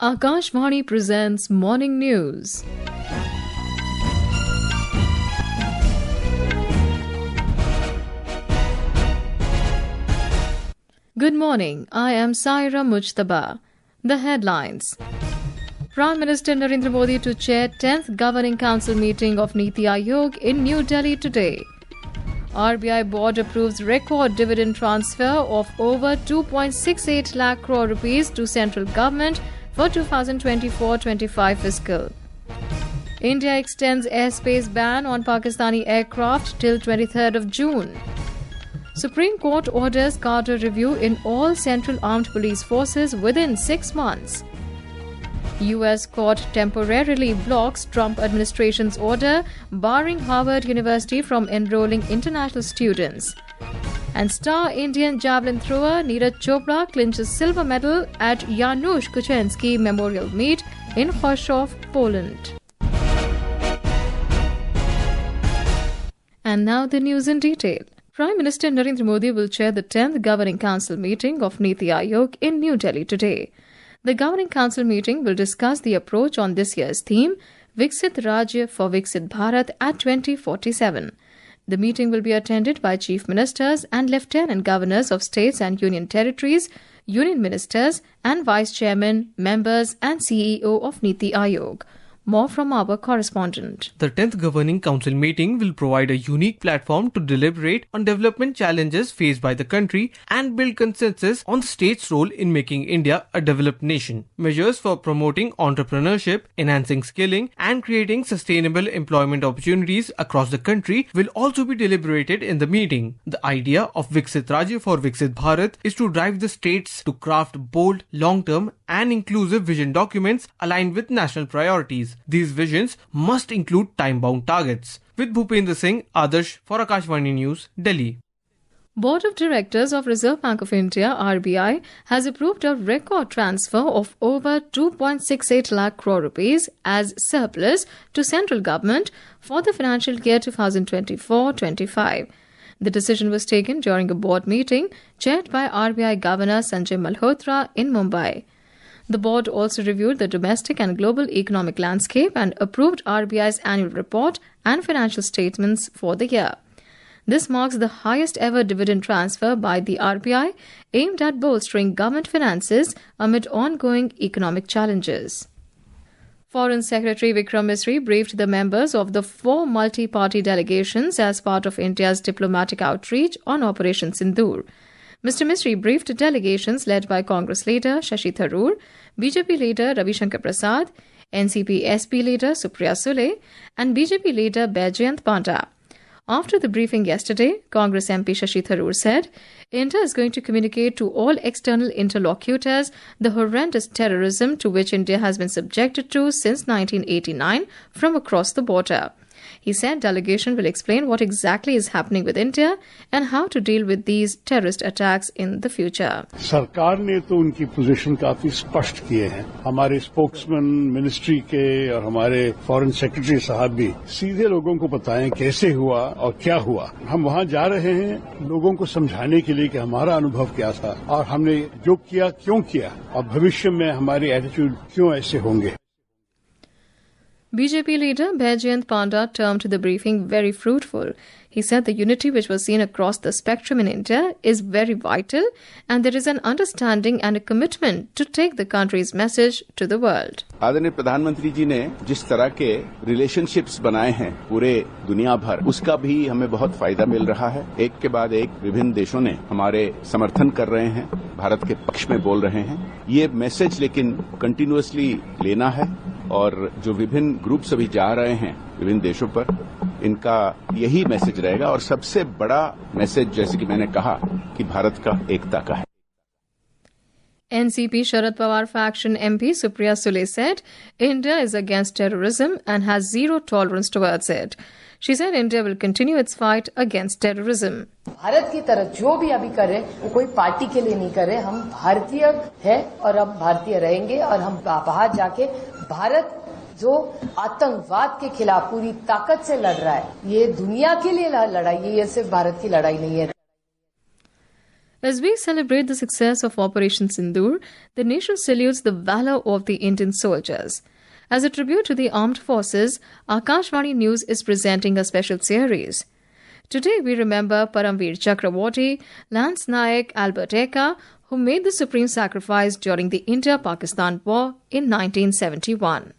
Akashvani presents Morning News. Good morning, I am Saira Mujtaba. The headlines. Prime Minister Narendra Modi to chair 10th Governing Council meeting of NITI Aayog in New Delhi today. RBI Board approves record dividend transfer of over 2.68 lakh crore rupees to central government for 2024-25 fiscal. India extends airspace ban on Pakistani aircraft till 23rd of June. Supreme Court orders cadre review in all central armed police forces within 6 months. US court temporarily blocks Trump administration's order barring Harvard University from enrolling international students. And star Indian javelin thrower Neeraj Chopra clinches silver medal at Janusz Kusociński Memorial meet in Chorzów, Poland. And now the news in detail. Prime Minister Narendra Modi will chair the 10th Governing Council meeting of NITI Aayog in New Delhi today. The Governing Council meeting will discuss the approach on this year's theme, Viksit Rajya for Viksit Bharat at 2047. The meeting will be attended by Chief Ministers and Lieutenant Governors of states and union territories, union ministers and Vice Chairmen, members and CEO of NITI Aayog. More from our correspondent. The 10th Governing Council meeting will provide a unique platform to deliberate on development challenges faced by the country and build consensus on the state's role in making India a developed nation. Measures for promoting entrepreneurship, enhancing skilling and creating sustainable employment opportunities across the country will also be deliberated in the meeting. The idea of Viksit Rajya for Viksit Bharat is to drive the states to craft bold, long-term and inclusive vision documents aligned with national priorities. These visions must include time-bound targets. With Bhupendra Singh, Adarsh for Akashvani News, Delhi. Board of Directors of Reserve Bank of India (RBI) has approved a record transfer of over 2.68 lakh crore rupees as surplus to central government for the financial year 2024-25. The decision was taken during a board meeting chaired by RBI Governor Sanjay Malhotra in Mumbai. The board also reviewed the domestic and global economic landscape and approved RBI's annual report and financial statements for the year. This marks the highest ever dividend transfer by the RBI, aimed at bolstering government finances amid ongoing economic challenges. Foreign Secretary Vikram Misri briefed the members of the 4 multi-party delegations as part of India's diplomatic outreach on Operation Sindoor. Mr. Misri briefed delegations led by Congress leader Shashi Tharoor, BJP leader Ravi Shankar Prasad, NCP SP leader Supriya Sule, and BJP leader Baijayant Panda. After the briefing yesterday, Congress MP Shashi Tharoor said, India is going to communicate to all external interlocutors the horrendous terrorism to which India has been subjected to since 1989 from across the border. He said delegation will explain what exactly is happening with India and how to deal with these terrorist attacks in the future. सरकार ने तो उनकी position काफी स्पष्ट किए हैं. हमारे spokesman ministry के और हमारे फॉरेन सेक्रेटरी साहब भी सीधे लोगों को बताएं कैसे हुआ और क्या हुआ. हम वहां जा रहे हैं लोगों को समझाने के लिए कि हमारा अनुभव क्या था और हमने जो किया क्यों किया और भविष्य में हमारी एटीट्यूड क्यों ऐसे होंगे. BJP leader Baijayant Panda termed the briefing very fruitful. He said the unity which was seen across the spectrum in India is very vital and there is an understanding and a commitment to take the country's message to the world. आदरणीय प्रधानमंत्री जी ने जिस तरह के relationships बनाए हैं पूरे दुनिया भर, उसका भी हमें बहुत फायदा मिल रहा है. एक के बाद एक विभिन्न देशों ने हमारे समर्थन कर रहे हैं, भारत के पक्ष में बोल रहे हैं. ये मैसेज लेकिन कंटिन्यूअसली लेना है और जो विभिन्न ग्रुप्स अभी जा रहे हैं विभिन्न देशों पर, इनका यही मैसेज रहेगा और सबसे बड़ा मैसेज जैसे कि मैंने कहा कि भारत का एकता का है. NCP Sharad Pawar faction MP Supriya Sule said India is against terrorism and has zero tolerance towards it. She said India will continue its fight against terrorism. Bharat की तरफ जो भी अभी करे वो कोई पार्टी के लिए नहीं करे. हम भारतीय हैं और हम भारतीय रहेंगे और हम बाहर जाके भारत जो आतंकवाद के खिलाफ पूरी ताकत से लड़ रहा है, ये दुनिया के लिए लड़ाई है, ये सिर्फ भारत की लड़ाई नहीं है. As we celebrate the success of Operation Sindoor, the nation salutes the valor of the Indian soldiers. As a tribute to the armed forces, Akashvani News is presenting a special series. Today we remember Paramveer Chakraborty, Lance Naik Albert Eka, who made the supreme sacrifice during the India-Pakistan War in 1971.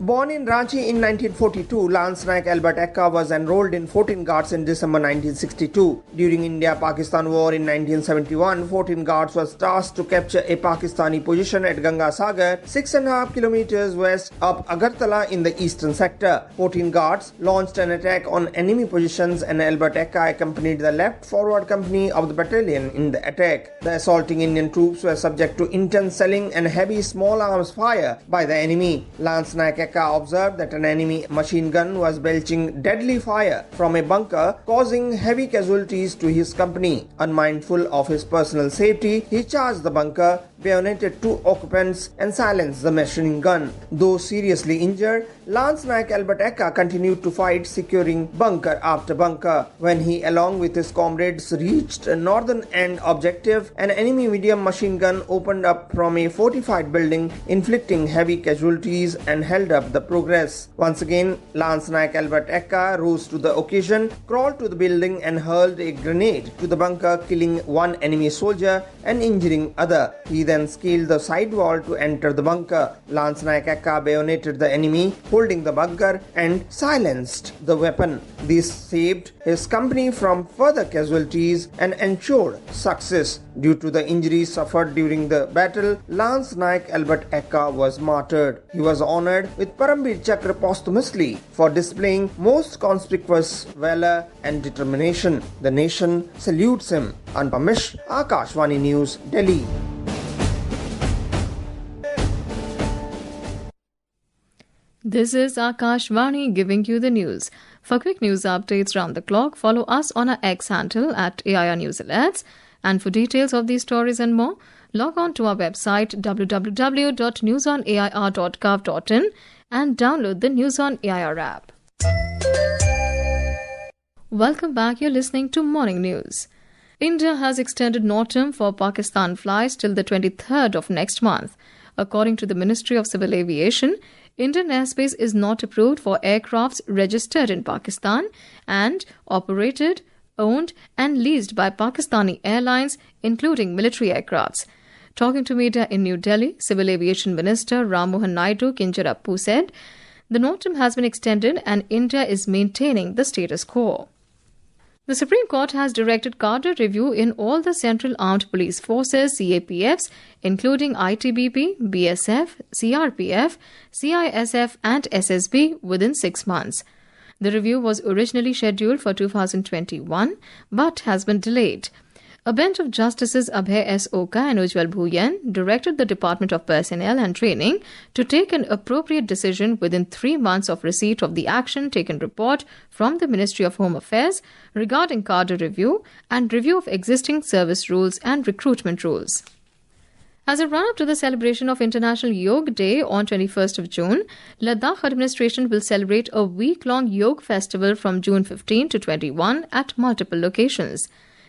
Born in Ranchi in 1942, Lance Naik Albert Eka was enrolled in 14 Guards in December 1962. During India-Pakistan War in 1971, 14 Guards was tasked to capture a Pakistani position at Ganga Sagar, 6.5 kilometers west of Agartala in the eastern sector. 14 Guards launched an attack on enemy positions and Albert Eka accompanied the left forward company of the battalion in the attack. The assaulting Indian troops were subject to intense shelling and heavy small arms fire by the enemy. Lance Naik Eka observed that an enemy machine gun was belching deadly fire from a bunker, causing heavy casualties to his company. Unmindful of his personal safety, he charged the bunker, bayoneted 2 occupants and silenced the machine gun. Though seriously injured, Lance Naik Albert Eka continued to fight, securing bunker after bunker. When he, along with his comrades, reached a northern end objective, an enemy medium machine gun opened up from a fortified building, inflicting heavy casualties and held up the progress. Once again, Lance Naik Albert Eka rose to the occasion, crawled to the building and hurled a grenade to the bunker, killing 1 enemy soldier and injuring other. He then scaled the side wall to enter the bunker. Lance Naik Eka bayoneted the enemy, holding the bunker, and silenced the weapon. This saved his company from further casualties and ensured success. Due to the injuries suffered during the battle, Lance Naik Albert Eka was martyred. He was honored with Paramveer Chakra posthumously for displaying most conspicuous valor and determination. The nation salutes him. Anpamish, Akashvani News, Delhi. This is Akashvani giving you the news. For quick news updates round the clock, follow us on our X handle at AIR News Alerts. And for details of these stories and more, log on to our website www.newsonair.gov.in and download the News on AIR app. Welcome back. You're listening to Morning News. India has extended NOTAM for Pakistan flights till the 23rd of next month. According to the Ministry of Civil Aviation, Indian airspace is not approved for aircrafts registered in Pakistan and operated, owned and leased by Pakistani airlines, including military aircrafts. Talking to media in New Delhi, Civil Aviation Minister Ram Mohan Naidu Kincherappu said, the NOTAM has been extended and India is maintaining the status quo. The Supreme Court has directed cadre review in all the Central Armed Police Forces CAPFs, including ITBP, BSF, CRPF, CISF and SSB within 6 months. The review was originally scheduled for 2021 but has been delayed. A bench of Justices Abhay S. Oka and Ujjwal Bhuyan directed the Department of Personnel and Training to take an appropriate decision within 3 months of receipt of the action taken report from the Ministry of Home Affairs regarding cadre review and review of existing service rules and recruitment rules. As a run-up to the celebration of International Yoga Day on 21st of June, Ladakh administration will celebrate a week-long yoga festival from June 15 to 21 at multiple locations.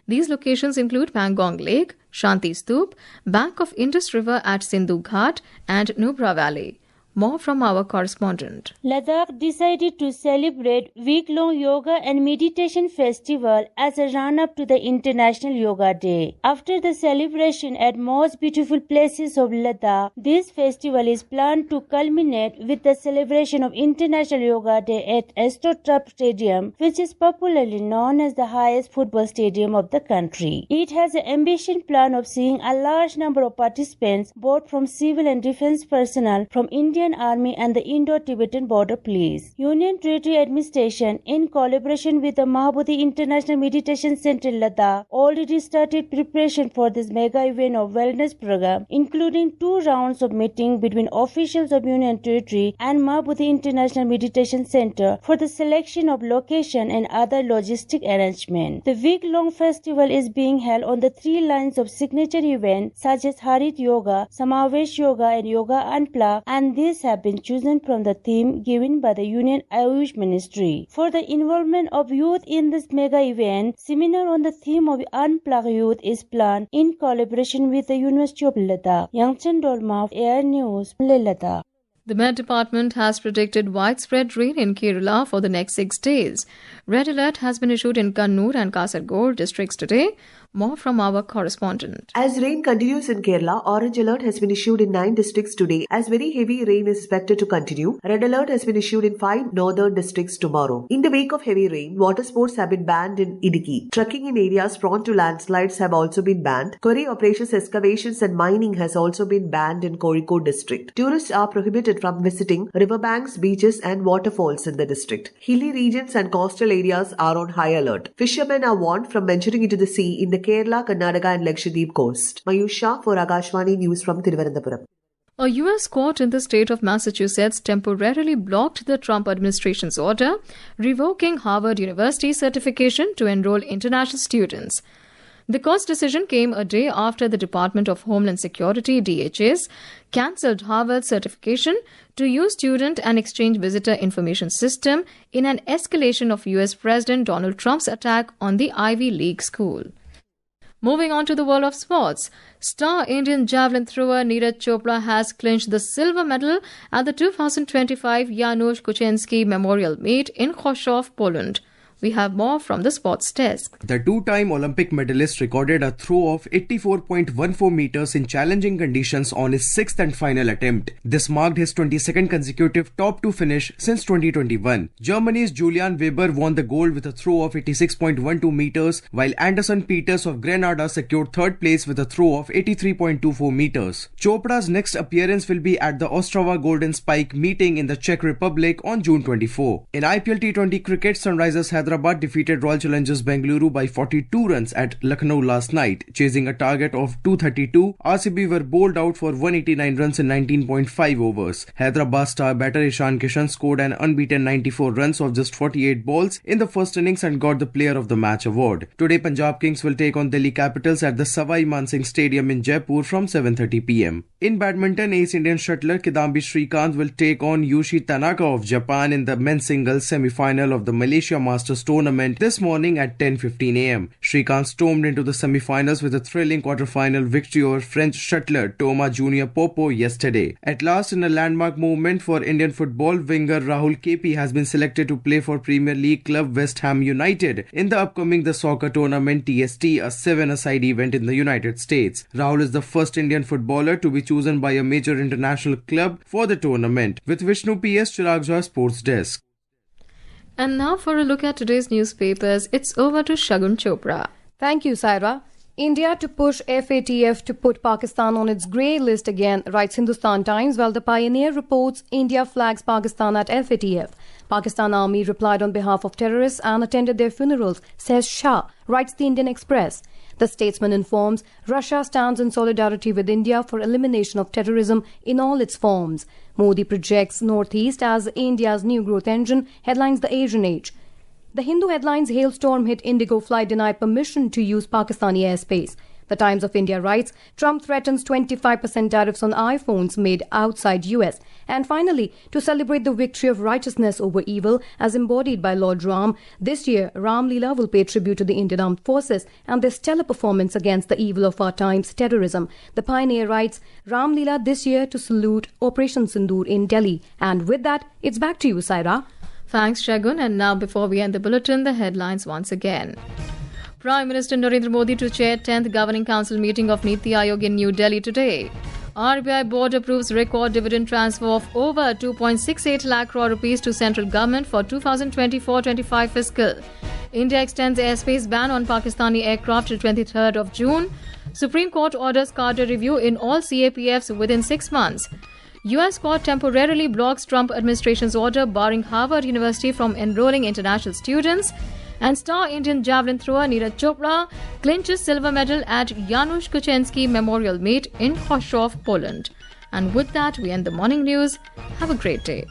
These locations include Pangong Lake, Shanti Stoop, bank of Indus River at Sindhu Ghat and Nubra Valley. More from our correspondent. Ladakh decided to celebrate week-long yoga and meditation festival as a run-up to the International Yoga Day. After the celebration at most beautiful places of Ladakh, this festival is planned to culminate with the celebration of International Yoga Day at Astroturf Stadium, which is popularly known as the highest football stadium of the country. It has an ambitious plan of seeing a large number of participants, both from civil and defense personnel, from Indian Army and the Indo-Tibetan Border Police. Union Territory Administration, in collaboration with the Mahabodhi International Meditation Center Ladakh, already started preparation for this mega event of wellness program, including 2 rounds of meeting between officials of Union Territory and Mahabodhi International Meditation Center for the selection of location and other logistic arrangements. The week-long festival is being held on the 3 lines of signature events such as Harit Yoga, Samavesh Yoga and Yoga Unplugged, and this speakers have been chosen from the theme given by the Union Ayush Ministry. For the involvement of youth in this mega event, seminar on the theme of Unplug Youth is planned in collaboration with the University of Ladakh. Yangchen Dolma, Air News, Ladakh. The Met Department has predicted widespread rain in Kerala for the next 6 days. Red alert has been issued in Kannur and Kasaragod districts today. More from our correspondent. As rain continues in Kerala, orange alert has been issued in 9 districts today as very heavy rain is expected to continue. Red alert has been issued in 5 northern districts tomorrow. In the wake of heavy rain, water sports have been banned in Idukki. Trekking in areas prone to landslides have also been banned. Quarry operations, excavations and mining has also been banned in Kozhikode district. Tourists are prohibited from visiting riverbanks, beaches and waterfalls in the district. Hilly regions and coastal areas are on high alert. Fishermen are warned from venturing into the sea in the Kerala, Karnataka and Lakshadweep coast. Mayur Shah for Akashvani News from Thiruvananthapuram. A U.S. court in the state of Massachusetts temporarily blocked the Trump administration's order revoking Harvard University's certification to enroll international students. The court's decision came a day after the Department of Homeland Security, DHS, cancelled Harvard's certification to use student and exchange visitor information system in an escalation of U.S. President Donald Trump's attack on the Ivy League school. Moving on to the world of sports, star Indian javelin thrower Neeraj Chopra has clinched the silver medal at the 2025 Janusz Kusociński Memorial meet in Chorzów, Poland. We have more from the sports desk. The two-time Olympic medalist recorded a throw of 84.14 meters in challenging conditions on his sixth and final attempt. This marked his 22nd consecutive top 2 finish since 2021. Germany's Julian Weber won the gold with a throw of 86.12 meters, while Anderson Peters of Grenada secured third place with a throw of 83.24 meters. Chopra's next appearance will be at the Ostrava Golden Spike meeting in the Czech Republic on June 24. In IPL T20 cricket, Sunrisers Hyderabad defeated Royal Challengers Bengaluru by 42 runs at Lucknow last night. Chasing a target of 232, RCB were bowled out for 189 runs in 19.5 overs. Hyderabad star batter Ishan Kishan scored an unbeaten 94 runs of just 48 balls in the first innings and got the Player of the Match award. Today, Punjab Kings will take on Delhi Capitals at the Savai Mansingh Stadium in Jaipur from 7:30 p.m. In badminton, ace Indian shuttler Kidambi Srikanth will take on Yushi Tanaka of Japan in the men's singles semi-final of the Malaysia Masters tournament this morning at 10:15 a.m. Srikanth stormed into the semi-finals with a thrilling quarter-final victory over French shuttler Thomas Junior Popo yesterday. At last, in a landmark movement for Indian football, winger Rahul KP has been selected to play for Premier League club West Ham United in the upcoming The Soccer Tournament TST, a 7-a-side event in the United States. Rahul is the first Indian footballer to be chosen by a major international club for the tournament. With Vishnu PS, Chirag Jha, Sports Desk. And now for a look at today's newspapers, it's over to Shagun Chopra. Thank you, Saira. India to push FATF to put Pakistan on its grey list again, writes Hindustan Times, while the Pioneer reports India flags Pakistan at FATF. Pakistan Army replied on behalf of terrorists and attended their funerals, says Shah, writes the Indian Express. The statesman informs Russia stands in solidarity with India for elimination of terrorism in all its forms. Modi projects Northeast as India's new growth engine, headlines The Asian Age. The Hindu headlines hailstorm hit Indigo flight denied permission to use Pakistani airspace. The Times of India writes, Trump threatens 25% tariffs on iPhones made outside US. And finally, to celebrate the victory of righteousness over evil as embodied by Lord Ram, this year Ram Leela will pay tribute to the Indian Armed Forces and their stellar performance against the evil of our times, terrorism. The Pioneer writes, Ram Leela this year to salute Operation Sindoor in Delhi. And with that, it's back to you, Saira. Thanks, Shagun. And now, before we end the bulletin, the headlines once again. Prime Minister Narendra Modi to chair 10th Governing Council meeting of NITI Aayog in New Delhi today. RBI Board approves record dividend transfer of over 2.68 lakh crore rupees to central government for 2024-25 fiscal. India extends airspace ban on Pakistani aircraft till 23rd of June. Supreme Court orders cadre review in all CAPFs within 6 months. US court temporarily blocks Trump administration's order barring Harvard University from enrolling international students. And star Indian javelin thrower Neeraj Chopra clinches silver medal at Janusz Kusociński Memorial meet in Chorzów, Poland. And with that, we end the morning news. Have a great day.